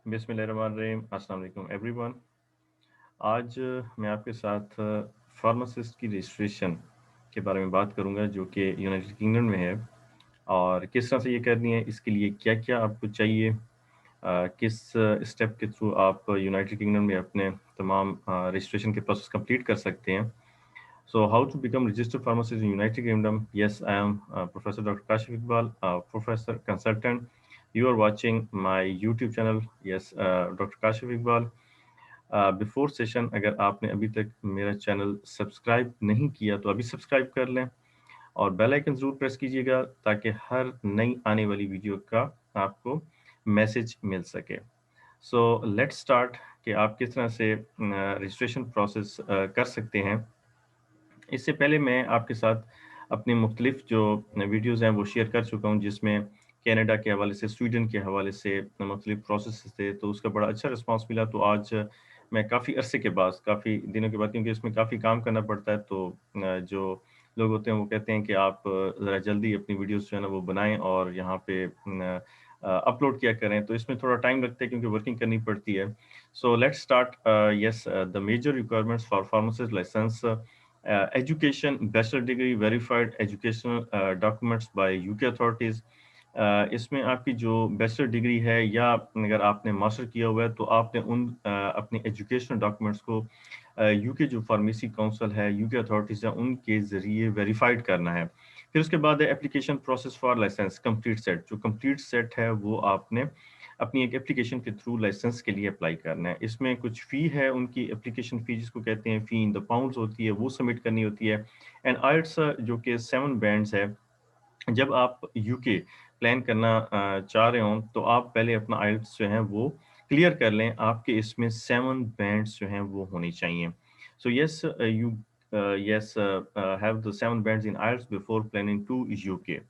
बिस्मिल्लाहिर्रहमानिर्रहीम, अस्सलाम वालेकुम एवरीवन। आज मैं आपके साथ फार्मासिस्ट की रजिस्ट्रेशन के बारे में बात करूंगा जो कि यूनाइटेड किंगडम में है और किस तरह से ये करनी है, इसके लिए क्या-क्या आपको चाहिए, किस स्टेप के थ्रू आप यूनाइटेड किंगडम में अपने तमाम रजिस्ट्रेशन के प्रोसेस कंप्लीट कर सकते हैं। So how to become registered pharmacist in United Kingdom? Yes, I am Professor Dr. Kashif Iqbal, professor consultant. You are watching my YouTube channel. Yes, Dr. Kashif Iqbal. Before session अगर आपने अभी तक मेरा channel subscribe नहीं किया तो अभी subscribe कर लें और बेल आइकन ज़रूर प्रेस कीजिएगा ताकि हर नई आने वाली वीडियो का आपको मैसेज मिल सके। सो लेट्स स्टार्ट कि आप किस तरह से रजिस्ट्रेशन प्रोसेस कर सकते हैं। इससे पहले मैं आपके साथ अपनी मुख्तलिफ जो वीडियोज़ हैं वो शेयर कर चुका हूँ जिसमें कनाडा के हवाले से, स्वीडन के हवाले से मुख्तलिफ प्रोसेस थे, तो उसका बड़ा अच्छा रिस्पॉन्स मिला। तो आज मैं काफ़ी अरसे के बाद, काफ़ी दिनों के बाद, क्योंकि इसमें काफ़ी काम करना पड़ता है, तो जो लोग होते हैं वो कहते हैं कि आप ज़रा जल्दी अपनी वीडियोज़ जो है ना वो बनाएँ और यहाँ पे अपलोड किया करें। तो इसमें थोड़ा टाइम लगता है क्योंकि वर्किंग करनी पड़ती है। So let's start. Yes, the major requirements for pharmacist licence, education, bachelor degree, verified educational documents by UK authorities. इसमें आपकी जो बैचलर डिग्री है या अगर आपने मास्टर किया हुआ है तो आपने उन अपने एजुकेशनल डॉक्यूमेंट्स को यूके जो फार्मेसी काउंसिल है, यूके अथॉरिटीज़ है, उनके ज़रिए वेरीफाइड करना है। फिर उसके बाद है application process for licence complete set. जो कंप्लीट सेट है वो आपने अपनी एक एप्लीकेशन के थ्रू लाइसेंस के लिए अप्लाई करना है। इसमें कुछ फ़ी है, उनकी एप्लीकेशन फ़ी जिसको कहते हैं फ़ी इन द पाउंड्स होती है, वो सबमिट करनी होती है। एंड आइट्स जो कि 7 बैंड्स है, जब आप यूके प्लान करना चाह रहे हों, तो आप पहले अपना आइल्ट्स जो है वो क्लियर कर लें। आपके इसमें 7 बैंड्स जो हैं वो होने चाहिए। So yes, you yes have the 7 bands in IELTS before planning to UK.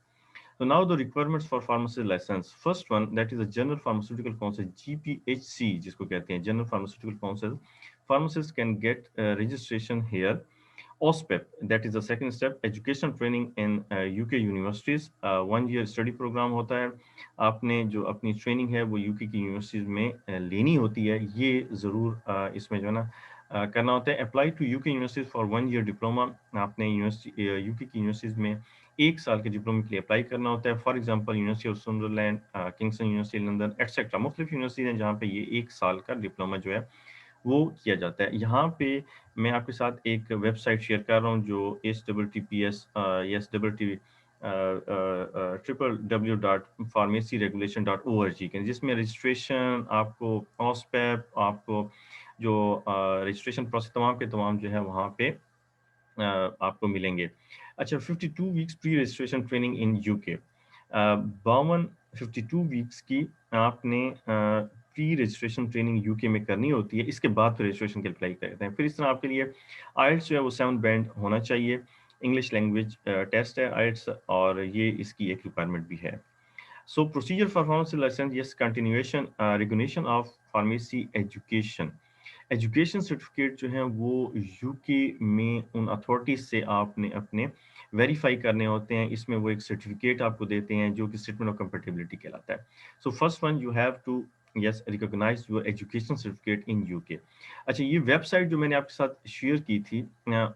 So now the requirements for pharmacy license. First one, that is a General Pharmaceutical Council (GPHC) जिसको कहते हैं General Pharmaceutical Council. Pharmacists can get registration here. OSPEP, that is the second step, education training in UK universities. 1 year study program होता है। आपने जो अपनी training है वो यूके की यूनिवर्सिटीज में लेनी होती है। ये ज़रूर इसमें जो है ना करना होता है। Apply to UK universities for 1 year diploma. आपने यूनिवर्सिटी यूके की यूनिवर्सिटीज में 1 साल के डिप्लोमा के लिए अप्लाई करना होता है। For example university of sunderland, Kingston university London etcetera, मुख्तलिफ यूनिवर्सिटीज हैं जहाँ पे ये 1 साल का डिप्लोमा जो है वो किया जाता है। यहाँ पे मैं आपके साथ एक वेबसाइट शेयर कर रहा हूँ जो HTTPS yes double T triple W dot pharmacy regulation dot O R G के, जिसमें रजिस्ट्रेशन आपको, ऑस्पेप आपको, जो रजिस्ट्रेशन प्रोसेस तमाम के तमाम जो है वहाँ पे आपको मिलेंगे। अच्छा, 52 weeks pre registration training in UK. 52 52 weeks की आपने प्री रजिस्ट्रेशन ट्रेनिंग यूके में करनी होती है। इसके बाद फिर रजिस्ट्रेशन के अप्लाई करते हैं। फिर इस तरह आपके लिए आइल्ट्स जो है वो 7 बैंड होना चाहिए। इंग्लिश लैंग्वेज टेस्ट है आइल्ट्स, और ये इसकी एक रिक्वायरमेंट भी है। So procedure for pharmacy license, yes, continuation, recognition of pharmacy education. Education certificate जो हैं वो यूके में उन अथॉरिटीज से आपने अपने वेरीफाई करने होते हैं। इसमें वो एक सर्टिफिकेट आपको देते हैं जो कि स्टेटमेंट ऑफ कंपेटिबिलिटी कहलाता है। So first one, you have to yes recognise your education certificate in UK. अच्छा, ये वेबसाइट जो मैंने आपके साथ शेयर की थी,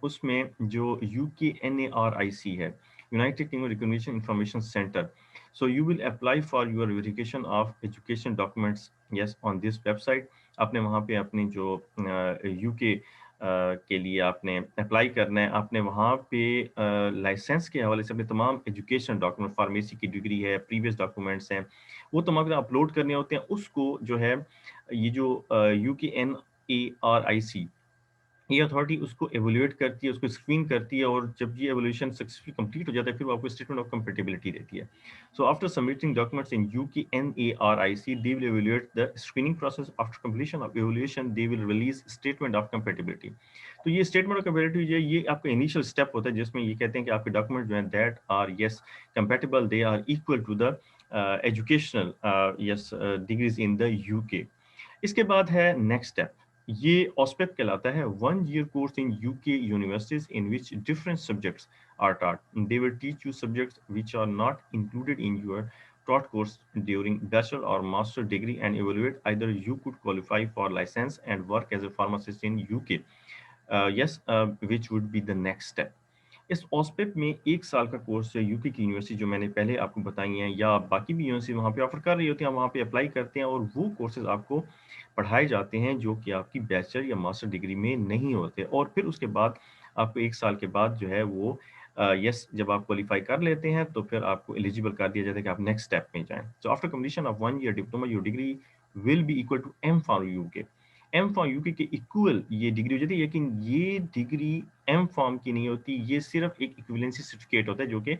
उसमें जो UKNARIC है, United kingdom recognition information centre. So you will apply for your verification of education documents, yes, on this website. आपने वहाँ पे अपनी जो यूके के लिए आपने अप्लाई करना है। आपने वहाँ पे लाइसेंस के हवाले से अपने तमाम एजुकेशन डॉक्यूमेंट, फार्मेसी की डिग्री है, प्रीवियस डॉक्यूमेंट्स हैं, वो तमाम अपलोड करने होते हैं। उसको जो है ये जो UKNARIC, ये अथॉरिटी उसको एवेल्युएट करती है, उसको स्क्रीन करती है, और जब ये एवेल्यूएशन सक्सेसफुली कंप्लीट हो जाता है फिर वो आपको स्टेटमेंट ऑफ कंपैटिबिलिटी देती है। So after submitting documents in UKNARIC, they will evaluate the screening process. After completion of evaluation they will release statement of compatibility. तो ये स्टेटमेंट ऑफ कंपैटिबिलिटी जो है ये आपका इनिशियल स्टेप होता है जिसमें ये कहते हैं कि आपके डॉक्यूमेंट जो हैं that are yes compatible, they are equal to the educational yes degrees in the UK. इसके बाद है नेक्स्ट स्टेप, ये ऑस्पेप कहलाता है। 1 year course in UK universities in which different subjects are taught. They will teach you subjects which are not included in your taught course during bachelor or master degree and evaluate either you could qualify for license and work as a pharmacist in UK. Which would be the next step. इस ऑस्पेप में 1 साल का course है UK की university जो मैंने पहले आपको बताई हैं या बाकी भी यूनिवर्सिटी वहाँ पे ऑफ़र कर रही होती हैं, आप वहाँ पे अप्लाई करते हैं और वो कोर्सेज़ आपको पढ़ाए जाते हैं जो कि आपकी बैचलर या मास्टर डिग्री में नहीं होते और फिर उसके बाद आपको 1 साल के बाद जो है वो जब आप क्वालीफाई कर लेते हैं तो फिर आपको एलिजिबल कर दिया जाता है कि आप नेक्स्ट स्टेप में जाएँ। So after completion of 1 year diploma your degree will be equal to M pharm UK. M pharm UK के इक्वल ये डिग्री हो जाती है, लेकिन ये डिग्री एम फॉर्म की नहीं होती, ये सिर्फ एक इक्विवेलेंसी सर्टिफिकेट होता है जो कि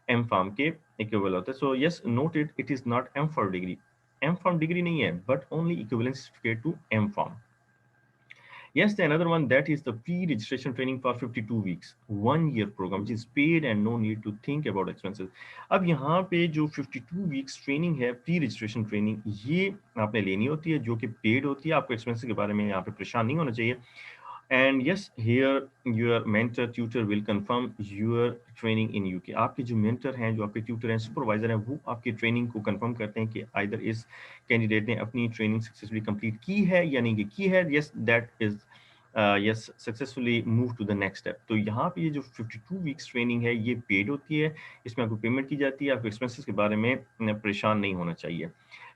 एम फॉर्म के इक्वल होता है। So yes note it, it is not M pharm degree. M pharm degree नहीं है but only equivalency certificate to M pharm. Yes, the another one that is the pre-registration training for 52 weeks, 1 year program which is paid and no need to think about expenses. अब यहाँ पे जो 52 weeks training है, pre-registration training, ये आपने लेनी होती है जो कि paid होती है, आपको expenses के बारे में यहाँ पे परेशान नहीं होना चाहिए। And yes, here your mentor tutor will confirm your training in UK. आपके जो mentor हैं, जो आपके tutor हैं, supervisor हैं, वो आपकी training को confirm करते हैं कि either इस candidate ने अपनी training successfully complete की है या नहीं की है. Yes, that is successfully move to the next step. तो यहाँ पे ये जो 52 weeks training है, ये paid होती है, इसमें आपको payment की जाती है, आपको expenses के बारे में परेशान नहीं होना चाहिए.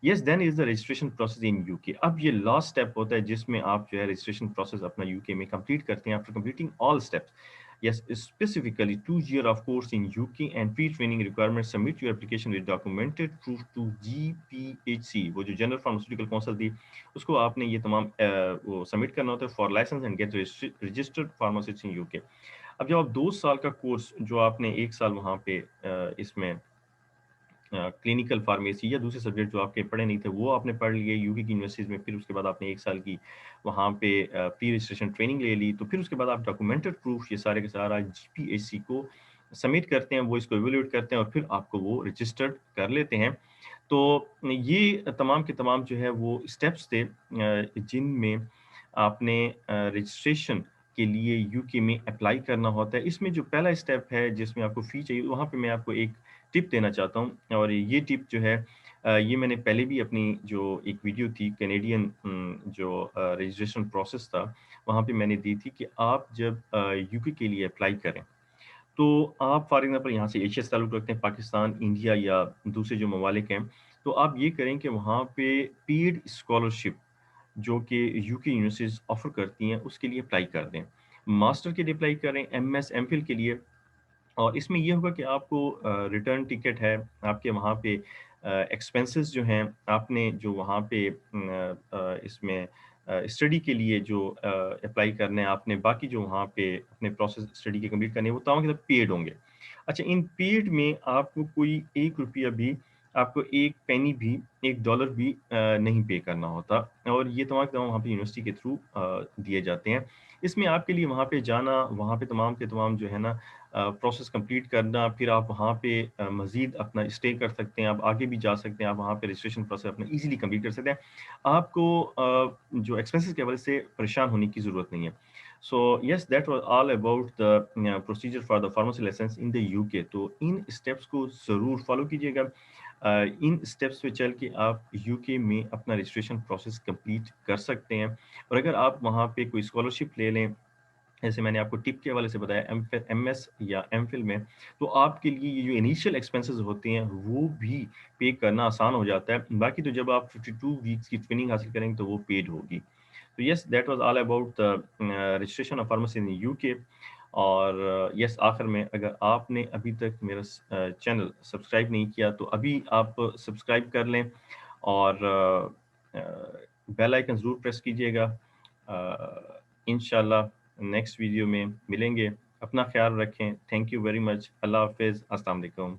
Yes then is the registration process in UK. अब ये लास्ट स्टेप होता है जिसमें आप जो है रजिस्ट्रेशन प्रोसेस अपना यूके में कंप्लीट करते हैं after completing all steps. Yes specifically 2 year of course in UK and pre training requirement submit your application with documented proof to जीपीएचसी, वो जो जनरल फार्मास्यूटिकल काउंसिल थी उसको आपने ये तमाम वो सबमिट करना होता है for licence and get registered pharmacist in UK. अब जब आप 2 साल का कोर्स जो आपने 1 साल वहाँ पे इसमें क्लिनिकल फार्मेसी या दूसरे सब्जेक्ट जो आपके पढ़े नहीं थे वो आपने पढ़ लिए यूके की यूनिवर्सिटीज़ में, फिर उसके बाद आपने 1 साल की वहाँ पे प्री रजिस्ट्रेशन ट्रेनिंग ले ली, तो फिर उसके बाद आप डॉक्यूमेंटेड प्रूफ ये सारे के सारा जीपीएचसी को सबमिट करते हैं, वो इसको इवैल्यूएट करते हैं और फिर आपको वो रजिस्टर्ड कर लेते हैं। तो ये तमाम के तमाम जो है वो स्टेप्स थे जिनमें आपने रजिस्ट्रेशन के लिए यूके में अप्लाई करना होता है। इसमें जो पहला स्टेप है जिसमें आपको फ़ी चाहिए, वहाँ पे मैं आपको एक टिप देना चाहता हूँ और ये टिप जो है ये मैंने पहले भी अपनी जो एक वीडियो थी कैनेडियन जो रजिस्ट्रेशन प्रोसेस था, वहाँ पे मैंने दी थी कि आप जब यूके के लिए अप्लाई करें, तो आप फॉर एग्ज़ाम्पल यहाँ से एशिया से ताल्लुक़ रखते हैं, पाकिस्तान, इंडिया या दूसरे जो ममालिक हैं, तो आप ये करें कि वहाँ पे पेड स्कॉलरशिप जो कि यूके यूनिवर्सिटीज़ ऑफ़र करती हैं, उसके लिए अप्लाई कर दें। मास्टर के लिए अप्लाई करें, एमएस, एमफिल के लिए और इसमें ये होगा कि आपको रिटर्न टिकट है, आपके वहाँ पे एक्सपेंसेस जो हैं, आपने जो वहाँ पे इसमें स्टडी के लिए जो अप्लाई करना है, आपने बाकी जो वहाँ पे अपने प्रोसेस स्टडी के कंप्लीट करने हैं, वो तमाम के सब पेड होंगे। अच्छा, इन पेड में आपको कोई ₹1 भी, आपको 1 पेनी भी, $1 भी नहीं पे करना होता और ये तमाम के तमाम वहाँ पे यूनिवर्सिटी के थ्रू दिए जाते हैं। इसमें आपके लिए वहाँ पे जाना, वहाँ पे तमाम के तमाम जो है ना प्रोसेस कंप्लीट करना, फिर आप वहाँ पे मज़ीद अपना स्टे कर सकते हैं, आप आगे भी जा सकते हैं, आप वहाँ पे रजिस्ट्रेशन प्रोसेस अपना ईज़िली कंप्लीट कर सकते हैं। आपको जो एक्सपेंसेस के हवाले से परेशान होने की ज़रूरत नहीं है। So yes that was all about the procedure for the pharmacy licence in the UK. तो इन स्टेप्स को ज़रूर फॉलो कीजिएगा। इन स्टेप्स पे चल के आप यूके में अपना रजिस्ट्रेशन प्रोसेस कंप्लीट कर सकते हैं और अगर आप वहाँ पे कोई स्कॉलरशिप ले लें, जैसे मैंने आपको टिप के हवाले से बताया एमएस या एमफिल में, तो आपके लिए ये जो इनिशियल एक्सपेंसेस होते हैं, वो भी पे करना आसान हो जाता है। बाकी तो जब आप 52 वीक्स की ट्रेनिंग हासिल करेंगे, तो वो पेड होगी। तो yes, that was all about the registration of pharmacy in UK और येस, आखिर में अगर आपने अभी तक मेरा चैनल सब्सक्राइब नहीं किया, तो अभी आप सब्सक्राइब कर लें और बेल आइकन ज़रूर प्रेस कीजिएगा। इंशाल्लाह नेक्स्ट वीडियो में मिलेंगे। अपना ख्याल रखें। Thank you very much. अल्लाह हाफ़िज़। अस्सलाम वालेकुम।